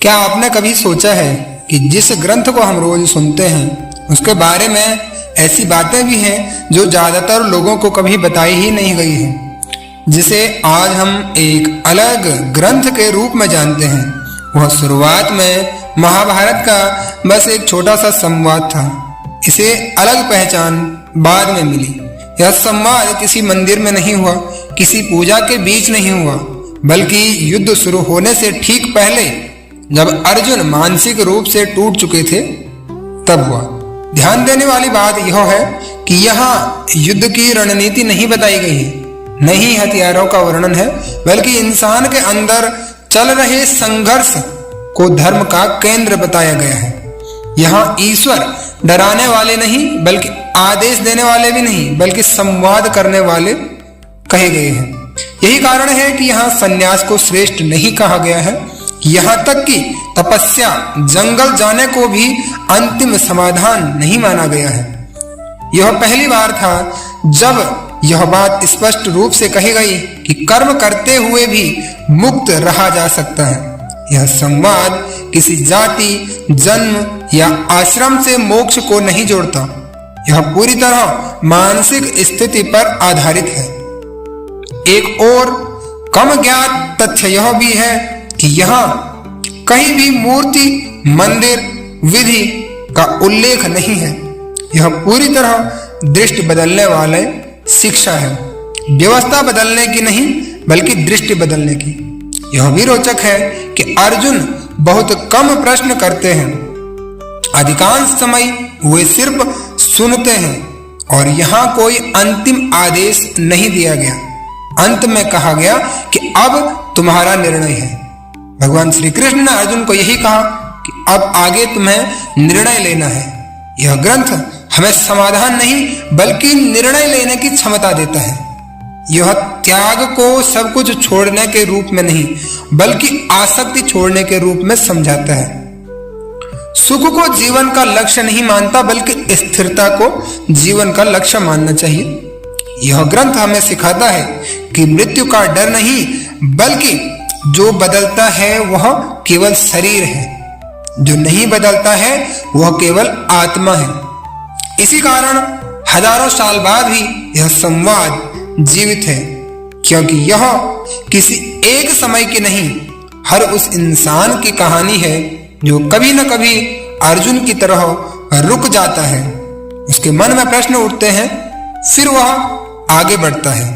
क्या आपने कभी सोचा है कि जिस ग्रंथ को हम रोज सुनते हैं उसके बारे में ऐसी बातें भी हैं जो ज्यादातर लोगों को कभी बताई ही नहीं गई हैं, जिसे आज हम एक अलग ग्रंथ के रूप में जानते हैं। वह शुरुआत में महाभारत का बस एक छोटा सा संवाद था। इसे अलग पहचान बाद में मिली। यह संवाद किसी मंदिर में नहीं हुआ, किसी पूजा के बीच नहीं हुआ, बल्कि युद्ध शुरू होने से ठीक पहले, जब अर्जुन मानसिक रूप से टूट चुके थे, तब हुआ। ध्यान देने वाली बात यह है कि यहाँ युद्ध की रणनीति नहीं बताई गई है, नहीं हथियारों का वर्णन है, बल्कि इंसान के अंदर चल रहे संघर्ष को धर्म का केंद्र बताया गया है। यहाँ ईश्वर डराने वाले नहीं, बल्कि आदेश देने वाले भी नहीं, बल्कि संवाद करने वाले कहे गए हैं। यही कारण है कि यहाँ संन्यास को श्रेष्ठ नहीं कहा गया है। यहाँ तक कि तपस्या, जंगल जाने को भी अंतिम समाधान नहीं माना गया है। यह पहली बार था जब यह बात स्पष्ट रूप से कही गई कि कर्म करते हुए भी मुक्त रहा जा सकता है। यह संवाद किसी जाति, जन्म या आश्रम से मोक्ष को नहीं जोड़ता। यह पूरी तरह मानसिक स्थिति पर आधारित है। एक और कम ज्ञात तथ्य यह भी है कि यहाँ कहीं भी मूर्ति, मंदिर, विधि का उल्लेख नहीं है। यह पूरी तरह दृष्टि बदलने वाले शिक्षा है, व्यवस्था बदलने की नहीं, बल्कि दृष्टि बदलने की। यह भी रोचक है कि अर्जुन बहुत कम प्रश्न करते हैं। अधिकांश समय वे सिर्फ सुनते हैं और यहाँ कोई अंतिम आदेश नहीं दिया गया। अंत में कहा गया कि अब तुम्हारा निर्णय है। भगवान श्री कृष्ण ने अर्जुन को यही कहा कि अब आगे तुम्हें निर्णय लेना है। यह ग्रंथ हमें समाधान नहीं, बल्कि निर्णय लेने की क्षमता देता है। यह त्याग को सब कुछ छोड़ने के रूप में नहीं, बल्कि आसक्ति छोड़ने के रूप में समझाता है। सुख को जीवन का लक्ष्य नहीं मानता, बल्कि स्थिरता को जीवन का लक्ष्य मानना चाहिए। यह ग्रंथ हमें सिखाता है कि मृत्यु का डर नहीं, बल्कि जो बदलता है वह केवल शरीर है, जो नहीं बदलता है वह केवल आत्मा है। इसी कारण हजारों साल बाद भी यह संवाद जीवित है, क्योंकि यह किसी एक समय की नहीं, हर उस इंसान की कहानी है जो कभी न कभी अर्जुन की तरह रुक जाता है। उसके मन में प्रश्न उठते हैं, फिर वह आगे बढ़ता है।